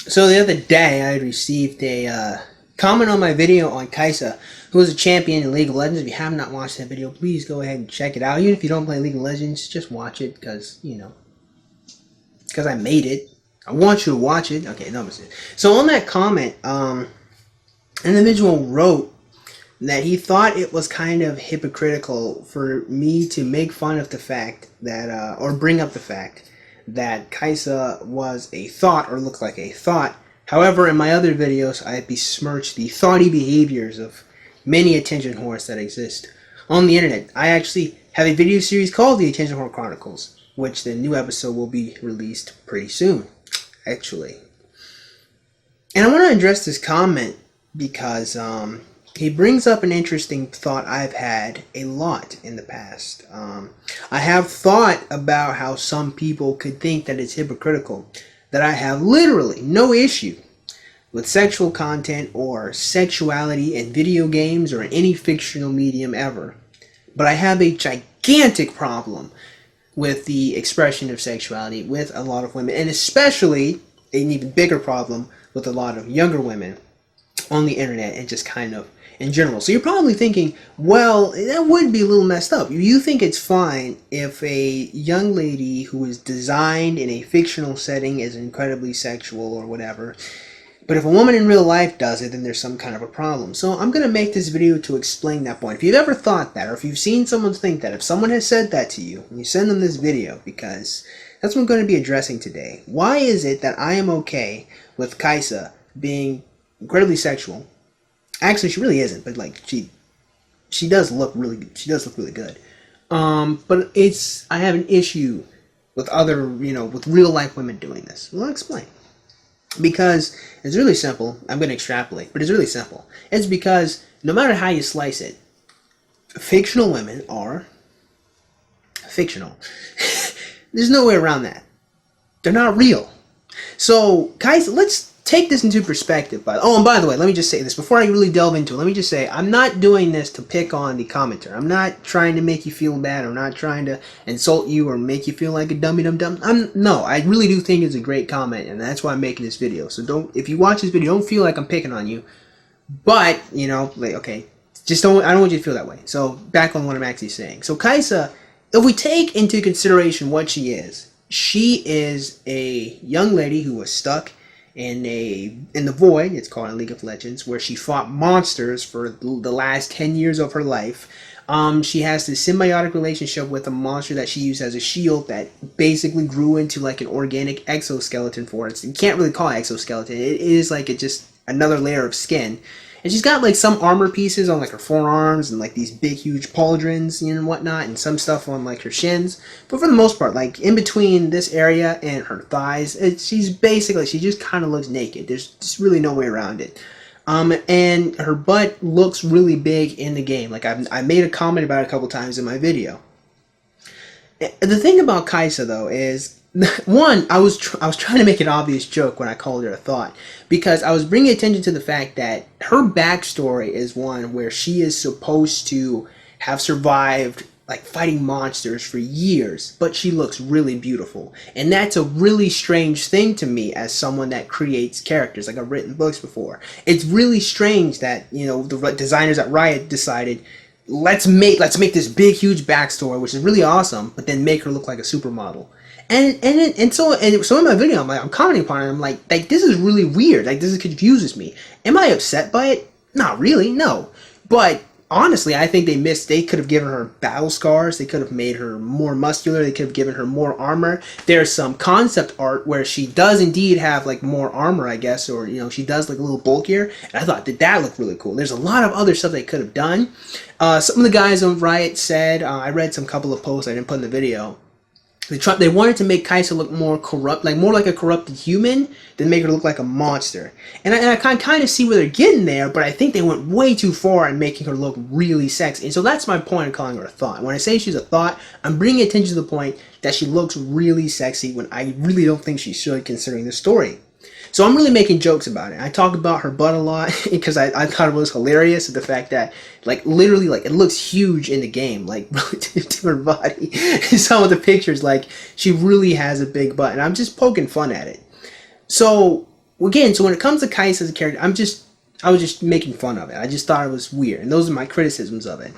So the other day, I received a comment on my video on Kaisa, who is a champion in League of Legends. If you have not watched that video, please go ahead and check it out. Even if you don't play League of Legends, just watch it, because, you know, because I made it. I want you to watch it. Okay, no, so on that comment, an individual wrote that he thought it was kind of hypocritical for me to make fun of the fact that, or bring up the fact that Kaisa was a thought, or looked like a thought. However, in my other videos, I besmirched the thoughty behaviors of many attention whores that exist on the internet. I actually have a video series called The Attention Whore Chronicles, which the new episode will be released pretty soon, actually. And I want to address this comment because he brings up an interesting thought I've had a lot in the past. I have thought about how some people could think that it's hypocritical, that I have literally no issue with sexual content or sexuality in video games or in any fictional medium ever. But I have a gigantic problem with the expression of sexuality with a lot of women, and especially an even bigger problem with a lot of younger women on the internet and just kind of in general. So you're probably thinking, well, that would be a little messed up. You think it's fine if a young lady who is designed in a fictional setting is incredibly sexual or whatever, but if a woman in real life does it, then there's some kind of a problem. So I'm going to make this video to explain that point. If you've ever thought that, or if you've seen someone think that, if someone has said that to you, you send them this video, because that's what I'm going to be addressing today. Why is it that I am okay with Kaisa being incredibly sexual? Actually, she really isn't, but like she does look really good. But I have an issue with other, with real life women doing this. Well, I'll explain. Because it's really simple. I'm going to extrapolate, but it's really simple. It's because no matter how you slice it, fictional women are fictional. There's no way around that. They're not real. So, guys, let's take this into perspective. And by the way, let me just say this before I really delve into it. Let me just say, I'm not doing this to pick on the commenter. I'm not trying to make you feel bad. I'm not trying to insult you or make you feel like a dummy dum. No, I really do think it's a great comment, and that's why I'm making this video. So if you watch this video, don't feel like I'm picking on you. But, okay, I don't want you to feel that way. So back on what I'm actually saying. So Kaisa, if we take into consideration what she is a young lady who was stuck in the void, it's called in League of Legends, where she fought monsters for the last 10 years of her life. She has this symbiotic relationship with a monster that she used as a shield that basically grew into like an organic exoskeleton for it. You can't really call it exoskeleton. It is like just another layer of skin. And she's got like some armor pieces on like her forearms and like these big huge pauldrons and whatnot, and some stuff on like her shins. But for the most part, like in between this area and her thighs, she just kind of looks naked. There's just really no way around it. And her butt looks really big in the game. Like I made a comment about it a couple times in my video. The thing about Kaisa though is, one, I was trying to make an obvious joke when I called her a thought, because I was bringing attention to the fact that her backstory is one where she is supposed to have survived like fighting monsters for years, but she looks really beautiful. And that's a really strange thing to me as someone that creates characters. Like I've written books before. It's really strange that, the designers at Riot decided, let's make this big huge backstory, which is really awesome, but then make her look like a supermodel. And so in my video, I'm commenting upon it. I'm like, this is really weird. Like, this confuses me. Am I upset by it? Not really, no. But honestly, I think they could have given her battle scars. They could have made her more muscular. They could have given her more armor. There's some concept art where she does indeed have like more armor, I guess, or she does like a little bulkier. And I thought that looked really cool. There's a lot of other stuff they could have done. Some of the guys on Riot said, I read some couple of posts I didn't put in the video. They wanted to make Kaisa look more corrupt, like more like a corrupted human, than make her look like a monster. And I kind of see where they're getting there, but I think they went way too far in making her look really sexy. And so that's my point of calling her a thought. When I say she's a thought, I'm bringing attention to the point that she looks really sexy when I really don't think she should, considering the story. So I'm really making jokes about it. I talk about her butt a lot because I thought it was hilarious, the fact that literally it looks huge in the game, like relative to her body. Some of the pictures, she really has a big butt, and I'm just poking fun at it. So again, so when it comes to Kais as a character, I was just making fun of it. I just thought it was weird, and those are my criticisms of it.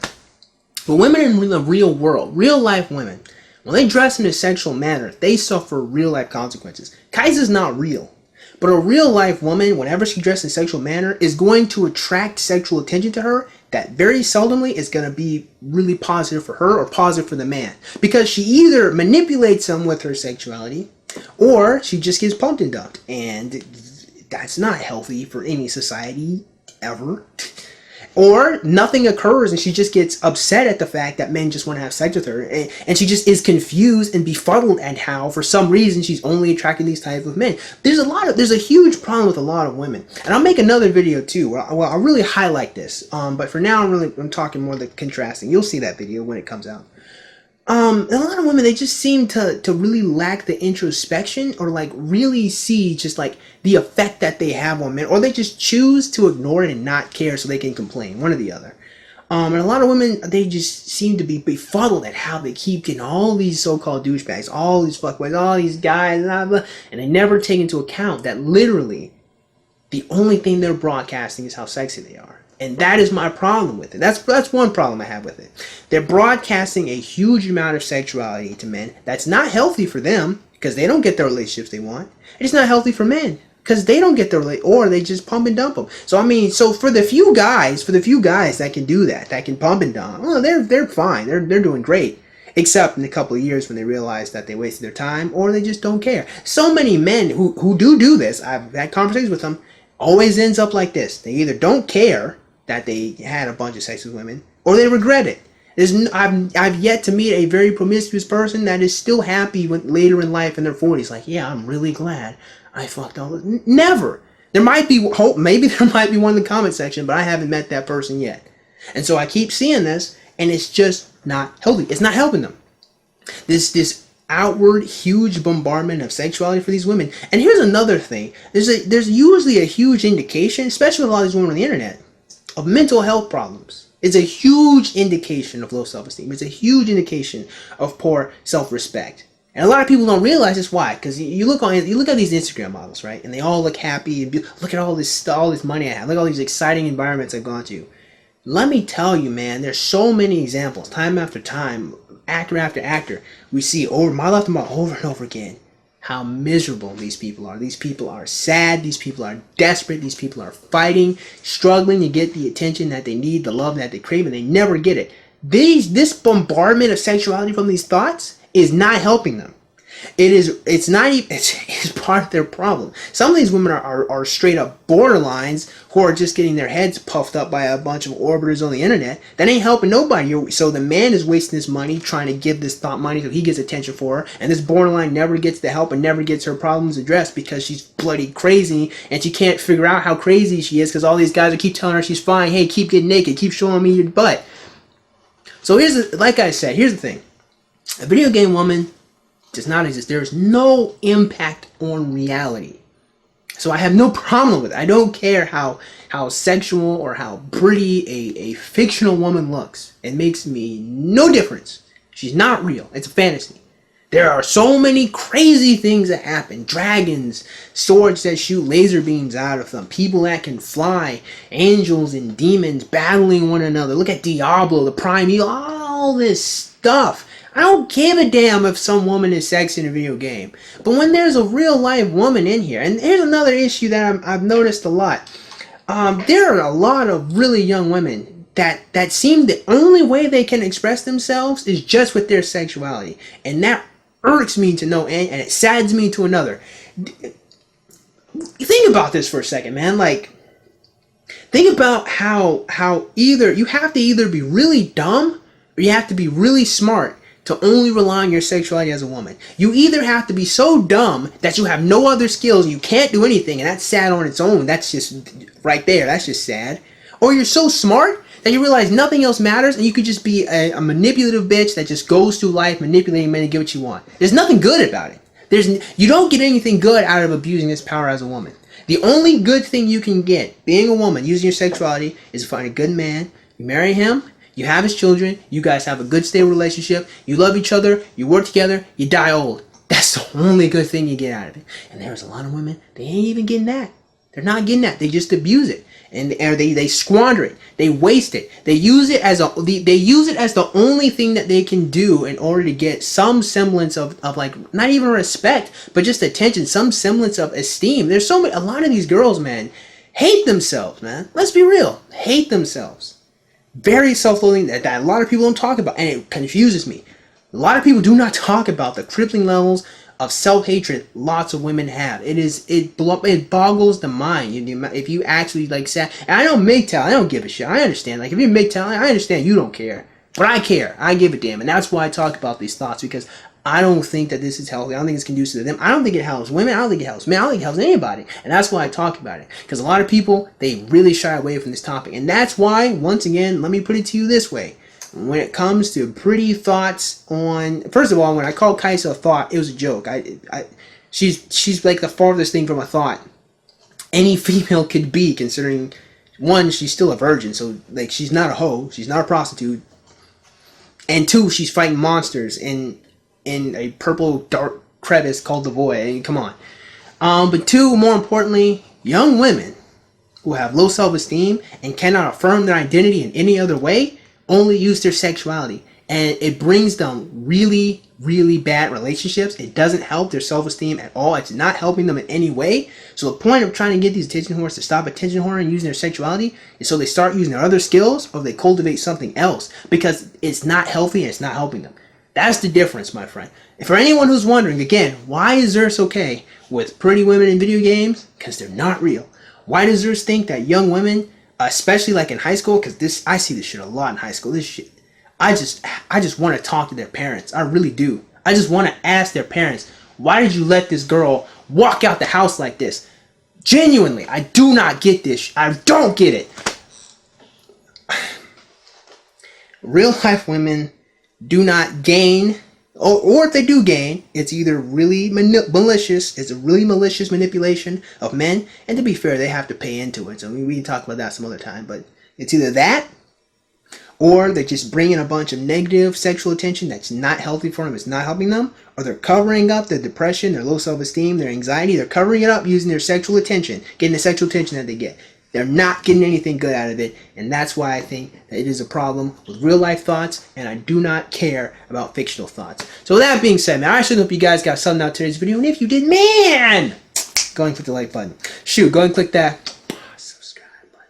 But women in the real world, real life women, when they dress in a sexual manner, they suffer real life consequences. Kais is not real. But a real life woman, whenever she dresses in a sexual manner, is going to attract sexual attention to her that very seldomly is going to be really positive for her or positive for the man. Because she either manipulates him with her sexuality or she just gets pumped and dumped. And that's not healthy for any society ever. Or nothing occurs and she just gets upset at the fact that men just want to have sex with her. And she just is confused and befuddled at how, for some reason, she's only attracting these type of men. There's a huge problem with a lot of women. And I'll make another video too where I'll really highlight this. But for now, I'm talking more the contrasting. You'll see that video when it comes out. And a lot of women, they just seem to really lack the introspection or like really see just like the effect that they have on men, or they just choose to ignore it and not care so they can complain, one or the other. And a lot of women, they just seem to be befuddled at how they keep getting all these so-called douchebags, all these fuckboys, all these guys, blah, blah, and they never take into account that literally the only thing they're broadcasting is how sexy they are. And that is my problem with it. That's one problem I have with it. They're broadcasting a huge amount of sexuality to men. That's not healthy for them because they don't get the relationships they want. It's not healthy for men because they don't get the or they just pump and dump them. So I mean, so for the few guys that can do that can pump and dump, well, they're fine. They're doing great. Except in a couple of years when they realize that they wasted their time or they just don't care. So many men who do this, I've had conversations with them, always ends up like this. They either don't care that they had a bunch of sex with women, or they regret it. I've yet to meet a very promiscuous person that is still happy later in life in their 40s. Like, yeah, I'm really glad I fucked all this. Never. There might be hope. Maybe there might be one in the comment section, but I haven't met that person yet. And so I keep seeing this, and it's just not healthy. It's not helping them. This outward huge bombardment of sexuality for these women. And here's another thing. There's usually a huge indication, especially with a lot of these women on the internet, of mental health problems. It's a huge indication of low self-esteem. It's a huge indication of poor self-respect. And a lot of people don't realize this. Why? Because you look at these Instagram models, right? And they all look happy. And look at all this money I have. Look at all these exciting environments I've gone to. Let me tell you, man, there's so many examples, time after time, actor after actor, we see over and over again how miserable these people are. These people are sad. These people are desperate. These people are fighting, struggling to get the attention that they need, the love that they crave, and they never get it. This bombardment of sexuality from these thoughts is not helping them. It's part of their problem. Some of these women are straight up borderlines who are just getting their heads puffed up by a bunch of orbiters on the internet. That ain't helping nobody. So the man is wasting his money trying to give this thought money so he gets attention for her, and this borderline never gets the help and never gets her problems addressed because she's bloody crazy and she can't figure out how crazy she is because all these guys keep telling her she's fine. Hey, keep getting naked, keep showing me your butt. So like I said, here's the thing. A video game woman does not exist. There is no impact on reality. So I have no problem with it. I don't care how sexual or how pretty a fictional woman looks. It makes me no difference. She's not real. It's a fantasy. There are so many crazy things that happen. Dragons, swords that shoot laser beams out of them, people that can fly, angels and demons battling one another. Look at Diablo, the Prime Evil, all this stuff. I don't give a damn if some woman is sexy in a video game. But when there's a real life woman in here, and here's another issue that I've noticed a lot. There are a lot of really young women that seem the only way they can express themselves is just with their sexuality. And that irks me to no end, and it saddens me to another. Think about this for a second, man. Like, think about how either you have to either be really dumb or you have to be really smart to only rely on your sexuality as a woman. You either have to be so dumb that you have no other skills, you can't do anything, and that's sad on its own. That's just right there. That's just sad. Or you're so smart that you realize nothing else matters, and you could just be a manipulative bitch that just goes through life manipulating men to get what you want. There's nothing good about it. You don't get anything good out of abusing this power as a woman. The only good thing you can get, being a woman, using your sexuality, is to find a good man, you marry him, you have his children, you guys have a good stable relationship, you love each other, you work together, you die old. That's the only good thing you get out of it. And there's a lot of women, they ain't even getting that. They're not getting that. They just abuse it. And they squander it. They waste it. They use it as the only thing that they can do in order to get some semblance of like, not even respect, but just attention, some semblance of esteem. There's a lot of these girls, man, hate themselves, man. Let's be real. Hate themselves. Very self-loathing that a lot of people don't talk about, and it confuses me. A lot of people do not talk about the crippling levels of self-hatred lots of women have. It boggles the mind. If you actually like say, and I know MGTOW, I don't give a shit. I understand. Like if you're MGTOW, I understand you don't care, but I care. I give a damn, and that's why I talk about these thoughts, because I don't think that this is healthy. I don't think it's conducive to them. I don't think it helps women. I don't think it helps men. I don't think it helps anybody, and that's why I talk about it. Because a lot of people, they really shy away from this topic, and that's why, once again, let me put it to you this way. When it comes to pretty thoughts on, first of all, when I called Kaisa a thought, it was a joke. She's like the farthest thing from a thought any female could be, considering, one, she's still a virgin, so like she's not a hoe, she's not a prostitute, and two, she's fighting monsters in a purple dark crevice called the void. I mean, come on. But two, more importantly, young women who have low self-esteem and cannot affirm their identity in any other way only use their sexuality, and it brings them really, really bad relationships. It doesn't help their self-esteem at all. It's not helping them in any way. So the point of trying to get these attention whores to stop attention whoring and using their sexuality is so they start using their other skills, or they cultivate something else, because it's not healthy and it's not helping them. That's the difference, my friend. And for anyone who's wondering, again, why is Zeus okay with pretty women in video games? Because they're not real. Why does Zeus think that young women, especially like in high school, because I see this shit a lot in high school. This shit, I just want to talk to their parents. I really do. I just want to ask their parents, why did you let this girl walk out the house like this? Genuinely, I do not get this. I don't get it. Real life women do not gain, or if they do gain, it's either really malicious. It's a really malicious manipulation of men, and to be fair, they have to pay into it. So we can talk about that some other time. But it's either that, or they just bring in a bunch of negative sexual attention that's not healthy for them. It's not helping them, or they're covering up their depression, their low self-esteem, their anxiety. They're covering it up using their sexual attention, getting the sexual attention that they get. They're not getting anything good out of it, and that's why I think that it is a problem with real-life thoughts, and I do not care about fictional thoughts. So with that being said, man, I actually hope you guys got something out of today's video, and if you did, man, go and click the like button. Shoot, go and click that subscribe button.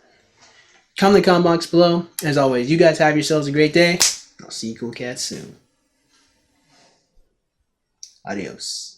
Comment in the comment box below. As always, you guys have yourselves a great day. I'll see you cool cats soon. Adios.